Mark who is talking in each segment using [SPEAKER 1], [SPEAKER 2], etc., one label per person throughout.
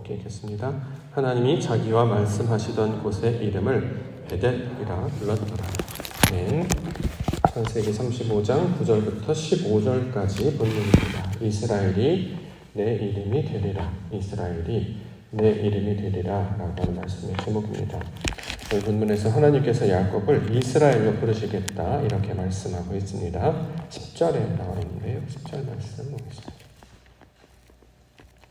[SPEAKER 1] 함께 읽겠습니다. 하나님이 자기와 말씀하시던 곳의 이름을 베델이라 불렀더라. 아멘. 창세기 35장 9절부터 15절까지 본문입니다. 이스라엘이 내 이름이 되리라. 이스라엘이 내 이름이 되리라 라고 하는 말씀의 제목입니다. 이 본문에서 하나님께서 야곱을 이스라엘로 부르시겠다 이렇게 말씀하고 있습니다. 10절에 나와 있는데요. 10절 말씀 보겠습니다.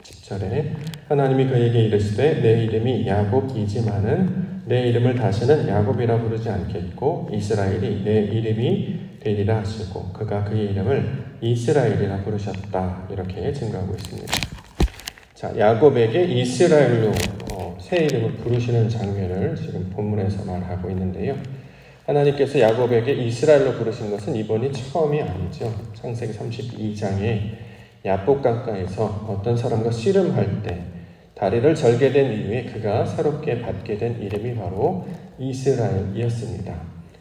[SPEAKER 1] 10절에 하나님이 그에게 이르시되 내 이름이 야곱이지만은 내 이름을 다시는 야곱이라 부르지 않겠고 이스라엘이 내 이름이 되리라 하시고 그가 그의 이름을 이스라엘이라 부르셨다 이렇게 증거하고 있습니다. 자, 야곱에게 이스라엘로 새 이름을 부르시는 장면을 지금 본문에서 말하고 있는데요. 하나님께서 야곱에게 이스라엘로 부르신 것은 이번이 처음이 아니죠. 창세기 32장에 야복 강가에서 어떤 사람과 씨름할 때 다리를 절개된 이후에 그가 새롭게 받게 된 이름이 바로 이스라엘이었습니다.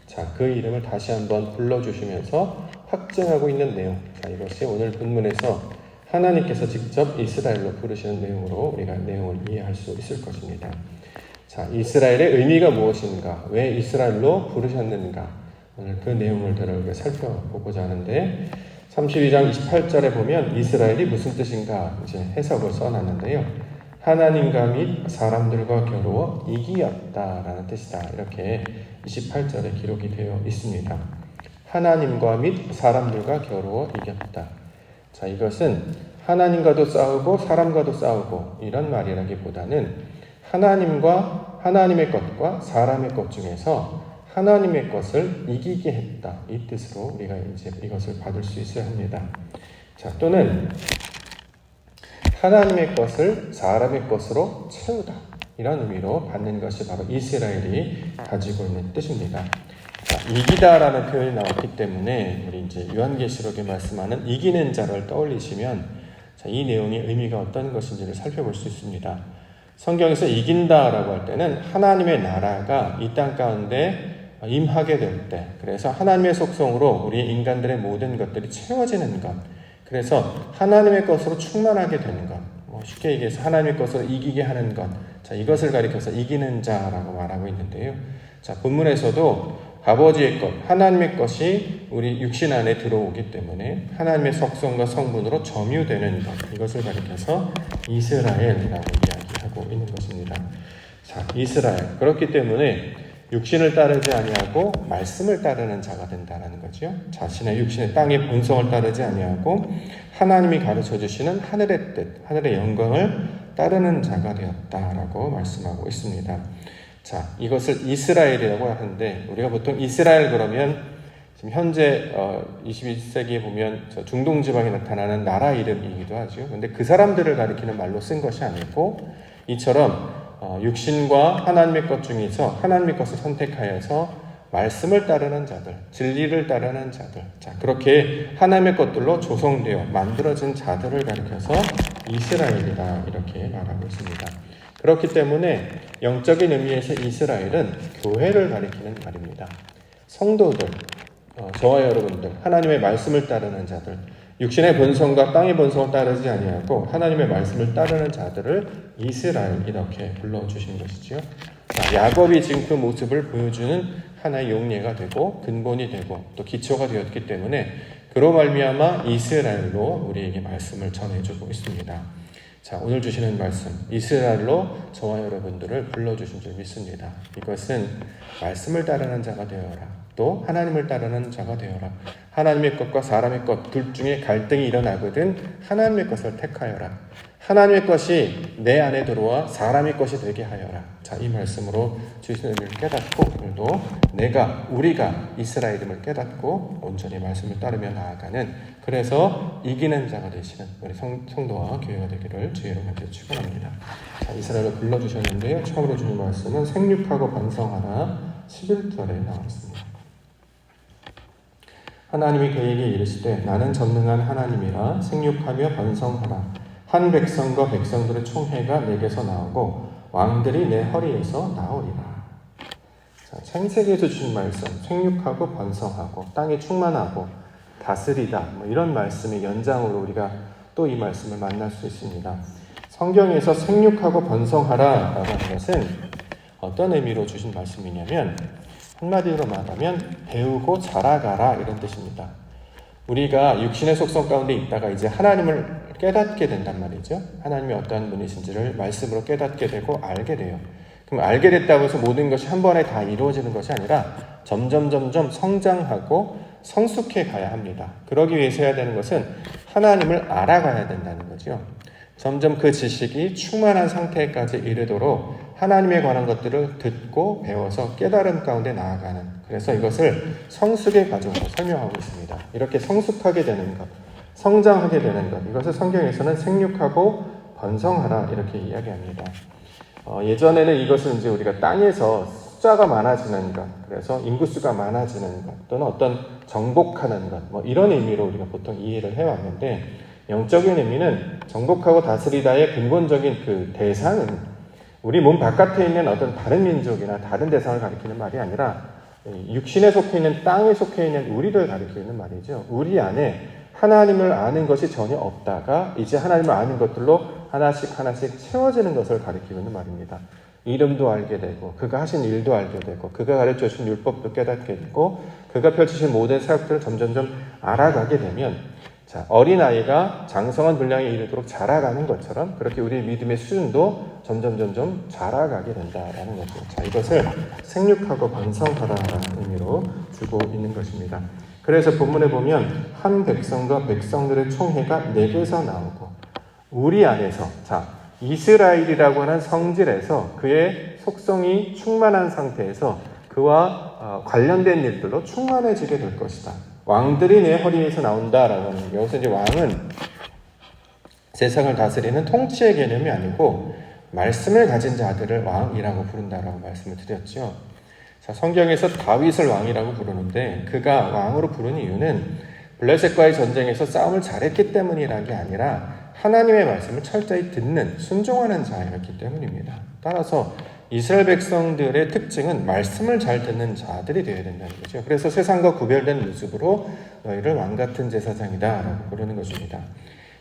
[SPEAKER 1] 자, 그 이름을 다시 한번 불러주시면서 확증하고 있는 내용. 자, 이것이 오늘 본문에서 하나님께서 직접 이스라엘로 부르시는 내용으로 우리가 내용을 이해할 수 있을 것입니다. 자, 이스라엘의 의미가 무엇인가? 왜 이스라엘로 부르셨는가? 오늘 그 내용을 여러분께 살펴보고자 하는데 32장 28절에 보면 이스라엘이 무슨 뜻인가 이제 해석을 써놨는데요. 하나님과 및 사람들과 겨루어 이기었다라는 뜻이다. 이렇게 28절에 기록이 되어 있습니다. 하나님과 및 사람들과 겨루어 이겼다. 자, 이것은 하나님과도 싸우고 사람과도 싸우고 이런 말이라기보다는 하나님과 하나님의 것과 사람의 것 중에서 하나님의 것을 이기게 했다. 이 뜻으로 우리가 이제 이것을 받을 수 있어야 합니다. 자, 또는 하나님의 것을 사람의 것으로 채우다. 이런 의미로 받는 것이 바로 이스라엘이 가지고 있는 뜻입니다. 자, 이기다라는 표현이 나왔기 때문에 우리 이제 요한계시록에 말씀하는 이기는 자를 떠올리시면 자, 이 내용의 의미가 어떤 것인지를 살펴볼 수 있습니다. 성경에서 이긴다라고 할 때는 하나님의 나라가 이 땅 가운데 임하게 될 때, 그래서 하나님의 속성으로 우리 인간들의 모든 것들이 채워지는 것, 그래서 하나님의 것으로 충만하게 되는 것, 쉽게 얘기해서 하나님의 것으로 이기게 하는 것, 자, 이것을 가리켜서 이기는 자라고 말하고 있는데요. 자, 본문에서도 아버지의 것, 하나님의 것이 우리 육신 안에 들어오기 때문에 하나님의 속성과 성분으로 점유되는 것, 이것을 가리켜서 이스라엘이라고 이야기하고 있는 것입니다. 자, 이스라엘. 그렇기 때문에 육신을 따르지 아니하고 말씀을 따르는 자가 된다는 거죠. 자신의 육신의 땅의 본성을 따르지 아니하고 하나님이 가르쳐 주시는 하늘의 뜻, 하늘의 영광을 따르는 자가 되었다라고 말씀하고 있습니다. 자, 이것을 이스라엘이라고 하는데 우리가 보통 이스라엘 그러면 지금 현재 21세기에 보면 중동 지방에 나타나는 나라 이름이기도 하죠. 그런데 그 사람들을 가리키는 말로 쓴 것이 아니고 이처럼 육신과 하나님의 것 중에서 하나님의 것을 선택하여서 말씀을 따르는 자들, 진리를 따르는 자들, 자, 그렇게 하나님의 것들로 조성되어 만들어진 자들을 가리켜서 이스라엘이다 이렇게 말하고 있습니다. 그렇기 때문에 영적인 의미에서 이스라엘은 교회를 가리키는 말입니다. 성도들, 저와 여러분들, 하나님의 말씀을 따르는 자들, 육신의 본성과 땅의 본성을 따르지 아니하고 하나님의 말씀을 따르는 자들을 이스라엘 이렇게 불러주신 것이지요. 자, 야곱이 지금 그 모습을 보여주는 하나의 용례가 되고 근본이 되고 또 기초가 되었기 때문에 그로 말미암아 이스라엘로 우리에게 말씀을 전해주고 있습니다. 자, 오늘 주시는 말씀, 이스라엘로 저와 여러분들을 불러주신 줄 믿습니다. 이것은 말씀을 따르는 자가 되어라. 또 하나님을 따르는 자가 되어라. 하나님의 것과 사람의 것 둘 중에 갈등이 일어나거든 하나님의 것을 택하여라. 하나님의 것이 내 안에 들어와 사람의 것이 되게 하여라. 자, 이 말씀으로 주시는 의미를 깨닫고 오늘도 우리가 이스라엘임을 깨닫고 온전히 말씀을 따르며 나아가는 그래서 이기는 자가 되시는 우리 성도와 교회가 되기를 주의 이름으로 축원합니다. 자, 이스라엘을 불러주셨는데요. 처음으로 주는 말씀은 생육하고 번성하라 11절에 나왔습니다. 하나님이 그에게 이르시되 나는 전능한 하나님이라 생육하며 번성하라. 한 백성과 백성들의 총회가 내게서 나오고 왕들이 내 허리에서 나오리라. 자, 창세기에서 주신 말씀, 생육하고 번성하고 땅이 충만하고 다스리다 이런 말씀의 연장으로 우리가 또 이 말씀을 만날 수 있습니다. 성경에서 생육하고 번성하라라고 하는 것은 어떤 의미로 주신 말씀이냐면 한마디로 말하면 배우고 자라가라 이런 뜻입니다. 우리가 육신의 속성 가운데 있다가 이제 하나님을 깨닫게 된단 말이죠. 하나님이 어떠한 분이신지를 말씀으로 깨닫게 되고 알게 돼요. 그럼 알게 됐다고 해서 모든 것이 한 번에 다 이루어지는 것이 아니라 점점 성장하고 성숙해 가야 합니다. 그러기 위해서 해야 되는 것은 하나님을 알아가야 된다는 거죠. 점점 그 지식이 충만한 상태까지 이르도록 하나님에 관한 것들을 듣고 배워서 깨달음 가운데 나아가는, 그래서 이것을 성숙의 과정으로 설명하고 있습니다. 이렇게 성숙하게 되는 것, 성장하게 되는 것, 이것을 성경에서는 생육하고 번성하라 이렇게 이야기합니다. 예전에는 이것은 이제 우리가 땅에서 숫자가 많아지는 것, 그래서 인구수가 많아지는 것, 또는 어떤 정복하는 것, 뭐 이런 의미로 우리가 보통 이해를 해왔는데, 영적인 의미는 정복하고 다스리다의 근본적인 그 대상은 우리 몸 바깥에 있는 어떤 다른 민족이나 다른 대상을 가리키는 말이 아니라 육신에 속해 있는, 땅에 속해 있는 우리를 가리키는 말이죠. 우리 안에 하나님을 아는 것이 전혀 없다가 이제 하나님을 아는 것들로 하나씩 채워지는 것을 가리키고 있는 말입니다. 이름도 알게 되고, 그가 하신 일도 알게 되고, 그가 가르쳐 주신 율법도 깨닫게 되고, 그가 펼치신 모든 사역들을 점점 알아가게 되면, 자, 어린아이가 장성한 분량에 이르도록 자라가는 것처럼 그렇게 우리의 믿음의 수준도 점점 자라가게 된다라는 거죠. 자, 이것을 생육하고 번성하라는 의미로 주고 있는 것입니다. 그래서 본문에 보면 한 백성과 백성들의 총회가 내게서 나오고, 우리 안에서, 자, 이스라엘이라고 하는 성질에서 그의 속성이 충만한 상태에서 그와 관련된 일들로 충만해지게 될 것이다. 왕들이 내 허리에서 나온다라고 하는, 여기서 이제 왕은 세상을 다스리는 통치의 개념이 아니고 말씀을 가진 자들을 왕이라고 부른다라고 말씀을 드렸죠. 자, 성경에서 다윗을 왕이라고 부르는데 그가 왕으로 부르는 이유는 블레셋과의 전쟁에서 싸움을 잘했기 때문이라는 게 아니라 하나님의 말씀을 철저히 듣는, 순종하는 자였기 때문입니다. 따라서 이스라엘 백성들의 특징은 말씀을 잘 듣는 자들이 되어야 된다는 거죠. 그래서 세상과 구별된 모습으로 너희를 왕같은 제사장이다 라고 부르는 것입니다.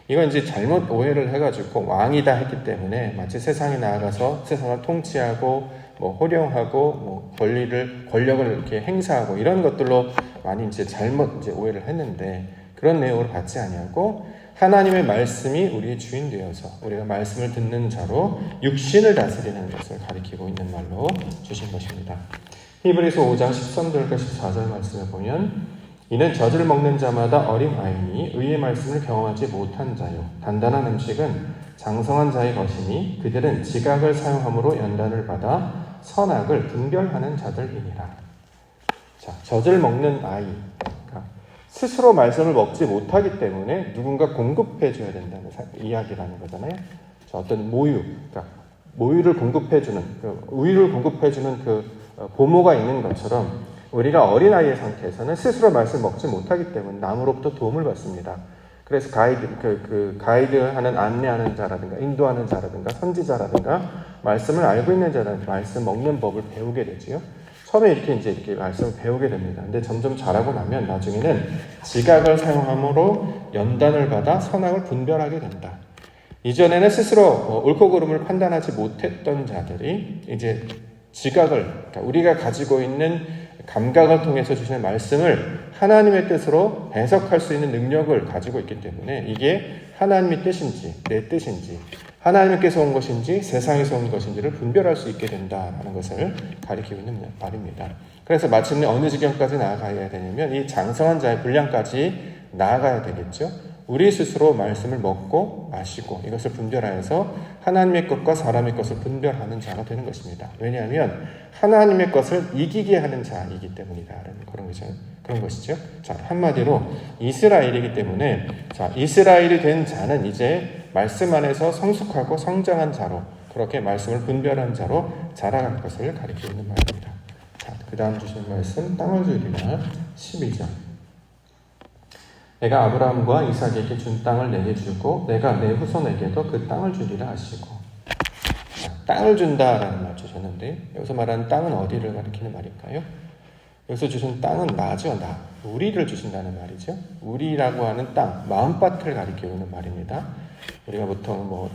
[SPEAKER 1] 이건 이제 잘못 오해를 해가지고 왕이다 했기 때문에 마치 세상에 나아가서 세상을 통치하고 호령하고 권력을 이렇게 행사하고 이런 것들로 많이 이제 잘못 오해를 했는데, 그런 내용을 받지 아니하고 하나님의 말씀이 우리의 주인 되어서 우리가 말씀을 듣는 자로 육신을 다스리는 것을 가리키고 있는 말로 주신 것입니다. 히브리서 5장 13절과 14절 말씀을 보면, 이는 젖을 먹는 자마다 어린 아이니 의의 말씀을 경험하지 못한 자요, 단단한 음식은 장성한 자의 것이니 그들은 지각을 사용함으로 연단을 받아 선악을 분별하는 자들이니라. 자, 젖을 먹는 아이, 스스로 말씀을 먹지 못하기 때문에 누군가 공급해줘야 된다는 이야기라는 거잖아요. 자, 어떤 모유, 그러니까 모유를 공급해주는, 우유를 공급해주는 그 보모가 있는 것처럼 우리가 어린아이의 상태에서는 스스로 말씀을 먹지 못하기 때문에 남으로부터 도움을 받습니다. 그래서 가이드하는, 안내하는 자라든가 인도하는 자라든가 선지자라든가 말씀을 알고 있는 자라든가 말씀 먹는 법을 배우게 되지요. 처음에 이렇게 말씀을 배우게 됩니다. 근데 점점 자라고 나면 나중에는 지각을 사용함으로 연단을 받아 선악을 분별하게 된다. 이전에는 스스로 옳고 그름을 판단하지 못했던 자들이 이제 지각을, 그러니까 우리가 가지고 있는 감각을 통해서 주시는 말씀을 하나님의 뜻으로 해석할 수 있는 능력을 가지고 있기 때문에 이게 하나님의 뜻인지 내 뜻인지 하나님께서 온 것인지 세상에서 온 것인지를 분별할 수 있게 된다는 것을 가리키고 있는 말입니다. 그래서 마침내 어느 지경까지 나아가야 되냐면 이 장성한 자의 분량까지 나아가야 되겠죠. 우리 스스로 말씀을 먹고 마시고 이것을 분별하여서 하나님의 것과 사람의 것을 분별하는 자가 되는 것입니다. 왜냐하면 하나님의 것을 이기게 하는 자이기 때문이다라는 그런 것이죠. 자, 한마디로 이스라엘이기 때문에, 자, 이스라엘이 된 자는 이제 말씀 안에서 성숙하고 성장한 자로, 그렇게 말씀을 분별한 자로 자라갈 것을 가리키고 있는 말입니다. 자, 그 다음 주신 말씀 땅을 주리라 12장. 내가 아브라함과 이삭에게 준 땅을 내게 주고 내가 내 후손에게도 그 땅을 주리라 하시고. 자, 땅을 준다라는 말 주셨는데 여기서 말하는 땅은 어디를 가리키는 말일까요? 여기서 주신 땅은 나죠. 우리를 주신다는 말이죠. 우리라고 하는 땅, 마음밭을 가리키고 있는 말입니다. 우리가 보통 뭐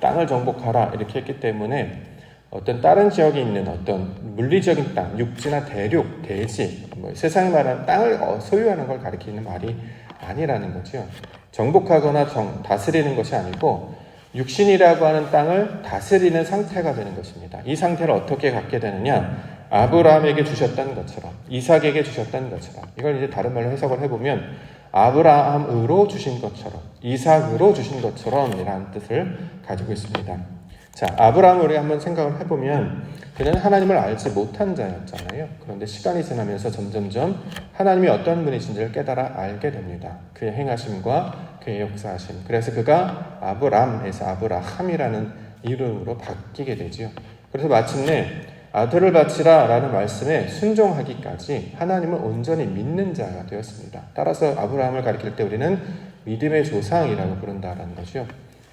[SPEAKER 1] 땅을 정복하라 이렇게 했기 때문에 어떤 다른 지역에 있는 어떤 물리적인 땅, 육지나 대륙, 대지, 뭐 세상에 말하는 땅을 소유하는 걸 가리키는 말이 아니라는 거죠. 정복하거나 다스리는 것이 아니고 육신이라고 하는 땅을 다스리는 상태가 되는 것입니다. 이 상태를 어떻게 갖게 되느냐? 아브라함에게 주셨던 것처럼, 이삭에게 주셨던 것처럼, 이걸 이제 다른 말로 해석을 해보면 아브라함으로 주신 것처럼, 이삭으로 주신 것처럼 이라는 뜻을 가지고 있습니다. 자, 아브라함을 우리가 한번 생각을 해보면 그는 하나님을 알지 못한 자였잖아요. 그런데 시간이 지나면서 점점점 하나님이 어떤 분이신지를 깨달아 알게 됩니다. 그의 행하심과 그의 역사하심. 그래서 그가 아브람에서 아브라함이라는 이름으로 바뀌게 되지요. 그래서 마침내 아들을 바치라 라는 말씀에 순종하기까지 하나님을 온전히 믿는 자가 되었습니다. 따라서 아브라함을 가리킬 때 우리는 믿음의 조상이라고 부른다라는 거죠.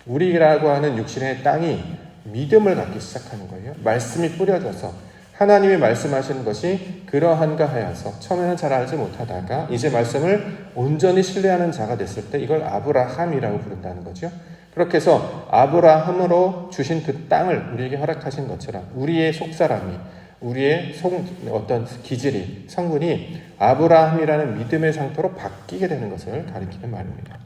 [SPEAKER 1] 우리라고 하는 육신의 땅이 믿음을 갖기 시작하는 거예요. 말씀이 뿌려져서 하나님이 말씀하시는 것이 그러한가 하여서 처음에는 잘 알지 못하다가 이제 말씀을 온전히 신뢰하는 자가 됐을 때 이걸 아브라함이라고 부른다는 거죠. 그렇게 해서 아브라함으로 주신 그 땅을 우리에게 허락하신 것처럼 우리의 속사람이, 우리의 어떤 기질이, 성분이 아브라함이라는 믿음의 상태로 바뀌게 되는 것을 가리키는 말입니다.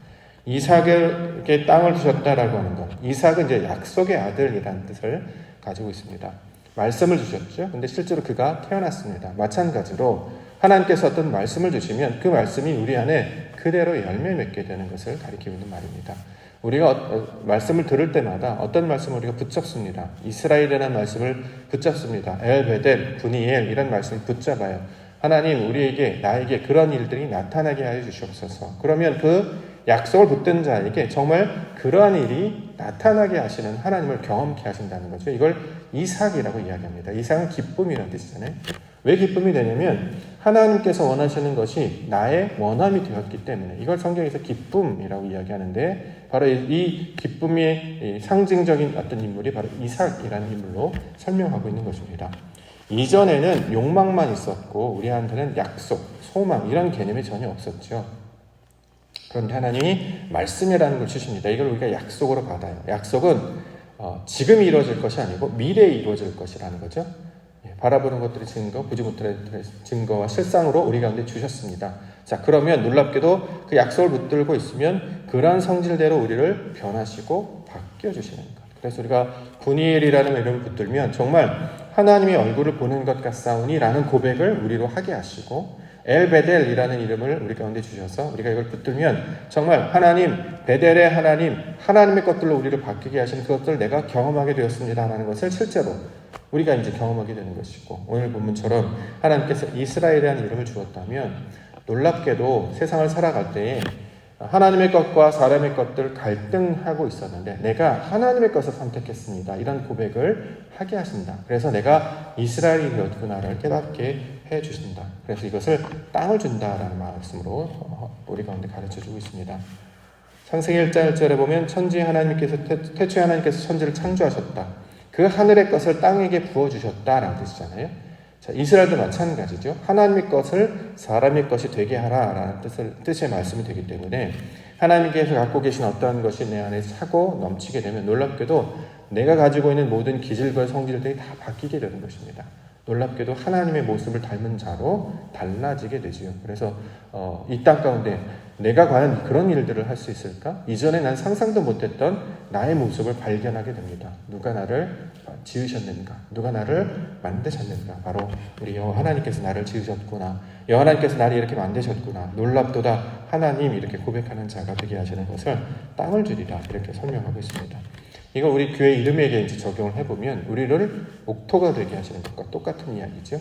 [SPEAKER 1] 이삭에게 땅을 주셨다라고 하는 것, 이삭은 이제 약속의 아들이라는 뜻을 가지고 있습니다. 말씀을 주셨죠. 근데 실제로 그가 태어났습니다. 마찬가지로 하나님께서 어떤 말씀을 주시면 그 말씀이 우리 안에 그대로 열매 맺게 되는 것을 가리키고 있는 말입니다. 우리가 말씀을 들을 때마다 어떤 말씀을 우리가 붙잡습니다. 이스라엘이라는 말씀을 붙잡습니다. 엘베델, 분이엘 이런 말씀을 붙잡아요. 하나님 우리에게 나에게 그런 일들이 나타나게 하여 주시옵소서. 그러면 그 약속을 붙든 자에게 정말 그러한 일이 나타나게 하시는 하나님을 경험케 하신다는 거죠. 이걸 이삭이라고 이야기합니다. 이삭은 기쁨이라는 뜻이잖아요. 왜 기쁨이 되냐면 하나님께서 원하시는 것이 나의 원함이 되었기 때문에 이걸 성경에서 기쁨이라고 이야기하는데 바로 이 기쁨의 상징적인 어떤 인물이 바로 이삭이라는 인물로 설명하고 있는 것입니다. 이전에는 욕망만 있었고 우리한테는 약속, 소망 이런 개념이 전혀 없었죠. 그런데 하나님이 말씀이라는 걸 주십니다. 이걸 우리가 약속으로 받아요. 약속은 지금 이루어질 것이 아니고 미래에 이루어질 것이라는 거죠. 바라보는 것들의 증거, 보지 못할 증거와 실상으로 우리 가운데 주셨습니다. 자, 그러면 놀랍게도 그 약속을 붙들고 있으면 그러한 성질대로 우리를 변하시고 바뀌어주시는 것. 그래서 우리가 분이엘이라는 이름을 붙들면 정말 하나님의 얼굴을 보는 것 같사오니라는 고백을 우리로 하게 하시고 엘베델이라는 이름을 우리 가운데 주셔서 우리가 이걸 붙들면 정말 하나님, 베델의 하나님, 하나님의 것들로 우리를 바뀌게 하신 그것들을 내가 경험하게 되었습니다라는 것을 실제로 우리가 이제 경험하게 되는 것이고 오늘 본문처럼 하나님께서 이스라엘이라는 이름을 주었다면 놀랍게도 세상을 살아갈 때에 하나님의 것과 사람의 것들 갈등하고 있었는데 내가 하나님의 것을 선택했습니다. 이런 고백을 하게 하신다. 그래서 내가 이스라엘이 되었구나를 깨닫게 해주신다. 그래서 이것을 땅을 준다라는 말씀으로 우리 가운데 가르쳐주고 있습니다. 창세기 1장 1절에 보면 천지 하나님께서 태초에 하나님께서 천지를 창조하셨다. 그 하늘의 것을 땅에게 부어주셨다라는 뜻이잖아요. 자, 이스라엘도 마찬가지죠. 하나님의 것을 사람의 것이 되게 하라라는 뜻의 말씀이 되기 때문에 하나님께서 갖고 계신 어떠한 것이 내 안에 차고 넘치게 되면 놀랍게도 내가 가지고 있는 모든 기질과 성질들이 다 바뀌게 되는 것입니다. 놀랍게도 하나님의 모습을 닮은 자로 달라지게 되지요. 그래서 이 땅 가운데 내가 과연 그런 일들을 할 수 있을까? 이전에 난 상상도 못했던 나의 모습을 발견하게 됩니다. 누가 나를 지으셨는가? 누가 나를 만드셨는가? 바로 우리 여호와 하나님께서 나를 지으셨구나. 여호와 하나님께서 나를 이렇게 만드셨구나. 놀랍도다 하나님 이렇게 고백하는 자가 되게 하시는 것을 땅을 주리라 이렇게 설명하고 있습니다. 이걸 우리 교회 이름에게 이제 적용을 해보면 우리를 옥토가 되게 하시는 것과 똑같은 이야기죠.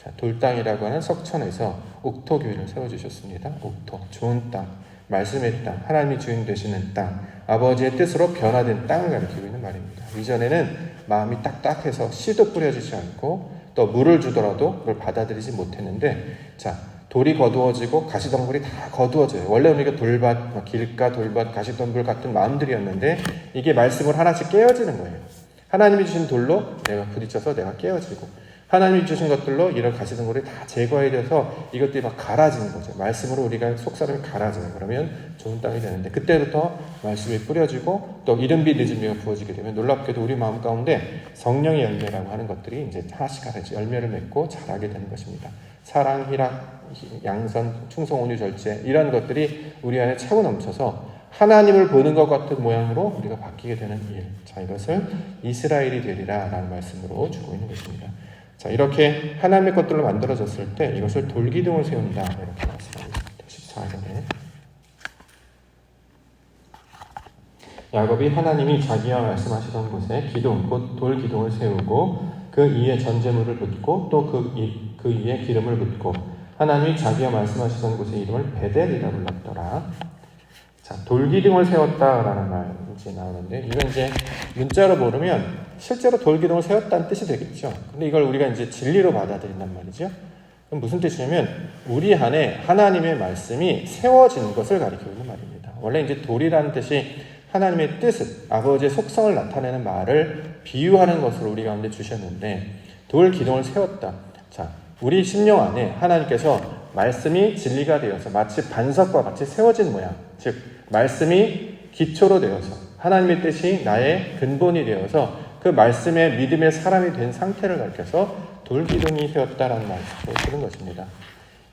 [SPEAKER 1] 자, 돌땅이라고 하는 석천에서 옥토교회를 세워주셨습니다. 옥토, 좋은 땅, 말씀의 땅, 하나님이 주인 되시는 땅, 아버지의 뜻으로 변화된 땅을 가리키고 있는 말입니다. 이전에는 마음이 딱딱해서 씨도 뿌려지지 않고 또 물을 주더라도 그걸 받아들이지 못했는데 자, 돌이 거두어지고 가시덤불이 다 거두어져요. 원래 우리가 돌밭, 길가, 돌밭, 가시덤불 같은 마음들이었는데 이게 말씀을 하나씩 깨어지는 거예요. 하나님이 주신 돌로 내가 부딪혀서 내가 깨어지고 하나님이 주신 것들로 이런 가시덤불이 다 제거해져서 이것들이 막 갈아지는 거죠. 말씀으로 우리가 속사람이 갈아져요. 그러면 좋은 땅이 되는데 그때부터 말씀이 뿌려지고 또 이른비 늦은비가 부어지게 되면 놀랍게도 우리 마음 가운데 성령의 열매라고 하는 것들이 이제 하나씩 하나씩 열매를 맺고 자라게 되는 것입니다. 사랑, 희락, 양선, 충성, 온유, 절제 이런 것들이 우리 안에 차고 넘쳐서 하나님을 보는 것 같은 모양으로 우리가 바뀌게 되는 일. 자, 이것을 이스라엘이 되리라 라는 말씀으로 주고 있는 것입니다. 자, 이렇게 하나님의 것들로 만들어졌을 때 이것을 돌기둥을 세운다 이렇게 말씀하고 있습니다. 14절에 야곱이 하나님이 자기와 말씀하시던 곳에 기둥 곧 돌기둥을 세우고 그 위에 전제물을 붓고 또 그 위에 기름을 붓고 하나님이 자기와 말씀하시던 곳의 이름을 베델이라 불렀더라. 자, 돌기둥을 세웠다라는 말이 이제 나오는데 이건 이제 문자로 모르면 실제로 돌기둥을 세웠다는 뜻이 되겠죠. 근데 이걸 우리가 이제 진리로 받아들인단 말이죠. 그럼 무슨 뜻이냐면 우리 안에 하나님의 말씀이 세워지는 것을 가리키고 있는 말입니다. 원래 이제 돌이라는 뜻이 하나님의 뜻을, 아버지의 속성을 나타내는 말을 비유하는 것으로 우리 가운데 주셨는데 돌 기둥을 세웠다. 자, 우리 심령 안에 하나님께서 말씀이 진리가 되어서 마치 반석과 같이 세워진 모양, 즉 말씀이 기초로 되어서 하나님의 뜻이 나의 근본이 되어서 그 말씀의 믿음의 사람이 된 상태를 가리켜서 돌기둥이 세웠다라는 말씀을 쓰는 것입니다.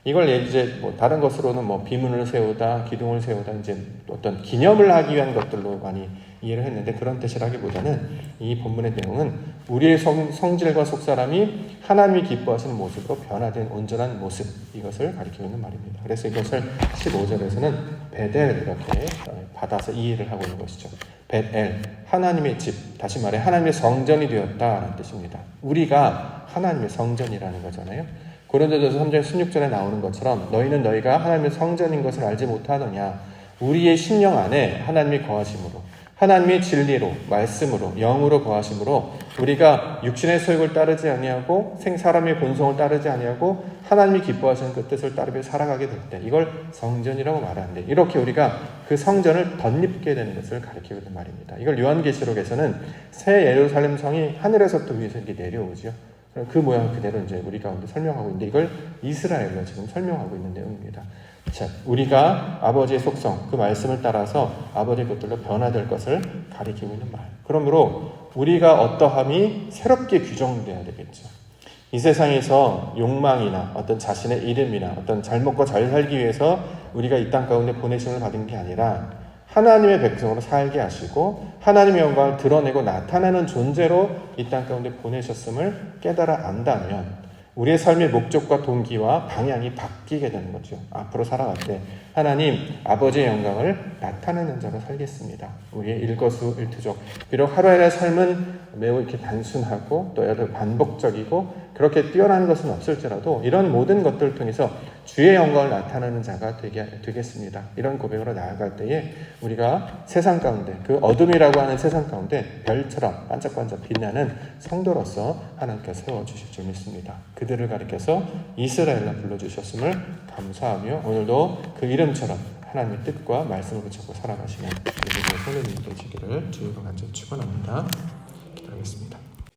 [SPEAKER 1] 이걸 이제 뭐 다른 것으로는 뭐 비문을 세우다, 기둥을 세우다 이제 어떤 기념을 하기 위한 것들로 많이 이해를 했는데 그런 뜻이라기보다는 이 본문의 내용은 우리의 성질과 속사람이 하나님이 기뻐하시는 모습으로 변화된 온전한 모습 이것을 가리키고 있는 말입니다. 그래서 이것을 15절에서는 베델 이렇게 받아서 이해를 하고 있는 것이죠. 베델, 하나님의 집, 다시 말해 하나님의 성전이 되었다는 뜻입니다. 우리가 하나님의 성전이라는 거잖아요. 고린도전서 3장 16절에 나오는 것처럼 너희는 너희가 하나님의 성전인 것을 알지 못하느냐. 우리의 심령 안에 하나님이 거하심으로 하나님의 진리로 말씀으로 영으로 거하심으로 우리가 육신의 소욕을 따르지 아니하고 사람의 본성을 따르지 아니하고 하나님이 기뻐하시는 그 뜻을 따르며 살아가게 될 때 이걸 성전이라고 말하는데 이렇게 우리가 그 성전을 덧입게 되는 것을 가리키고 있는 말입니다. 이걸 요한계시록에서는 새 예루살렘 성이 하늘에서부터 위에서 이렇게 내려오죠. 그 모양 그대로 이제 우리 가운데 설명하고 있는데 이걸 이스라엘로 지금 설명하고 있는 내용입니다. 자, 우리가 아버지의 속성, 그 말씀을 따라서 아버지의 것들로 변화될 것을 가리키고 있는 말. 그러므로 우리가 어떠함이 새롭게 규정돼야 되겠죠. 이 세상에서 욕망이나 어떤 자신의 이름이나 어떤 잘 먹고 잘 살기 위해서 우리가 이 땅 가운데 보내심을 받은 게 아니라 하나님의 백성으로 살게 하시고 하나님의 영광을 드러내고 나타내는 존재로 이 땅 가운데 보내셨음을 깨달아 안다면 우리의 삶의 목적과 동기와 방향이 바뀌게 되는 거죠. 앞으로 살아갈 때 하나님 아버지의 영광을 나타내는 자로 살겠습니다. 우리의 일거수일투족. 비록 하루의 삶은 매우 이렇게 단순하고 또 여러 반복적이고 그렇게 뛰어난 것은 없을지라도 이런 모든 것들을 통해서 주의 영광을 나타내는 자가 되겠습니다. 이런 고백으로 나아갈 때에 우리가 세상 가운데 그 어둠이라고 하는 세상 가운데 별처럼 반짝반짝 빛나는 성도로서 하나님께서 세워주실 줄 믿습니다. 그들을 가리켜서 이스라엘로 불러주셨음을 감사하며 오늘도 그 이름처럼 하나님의 뜻과 말씀을 붙잡고 살아가시는 우리 성도님들 되시기를 주님과 간절히 축원합니다. 기도하겠습니다.